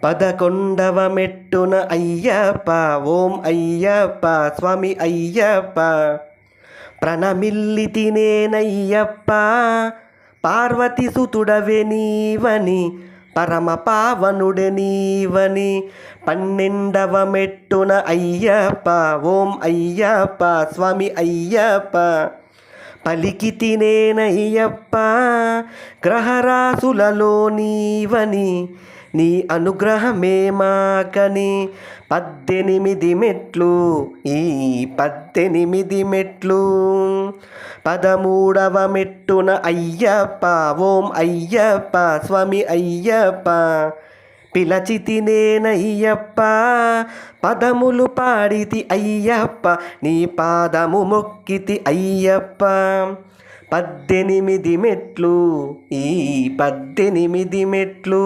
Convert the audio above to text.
పదకొండవ మెట్టున అయ్యప్ప, ఓం అయ్యప్ప స్వామి అయ్యప్ప. ప్రణమిల్లి తినేనయ్యప్ప, పార్వతి సుతుడవే నీవని, పరమ పావనుడే నీవని. 12వ మెట్టున అయ్యప్ప, ఓం అయ్యప్ప స్వామి అయ్యప్ప. పలికి తినేనయ్యప్ప, గ్రహరాశులలో నీవని, నీ అనుగ్రహమే మాకని. 18 మెట్లు, ఈ 18 మెట్లు. 13వ మెట్టున అయ్యప్ప, ఓం అయ్యప్ప స్వామి అయ్యప్ప. పిలచి తినేనయ్యప్ప, పదములు పాడితి అయ్యప్ప, నీ పాదము మొక్కితి అయ్యప్ప. 18 మెట్లు, ఈ 18 మెట్లు.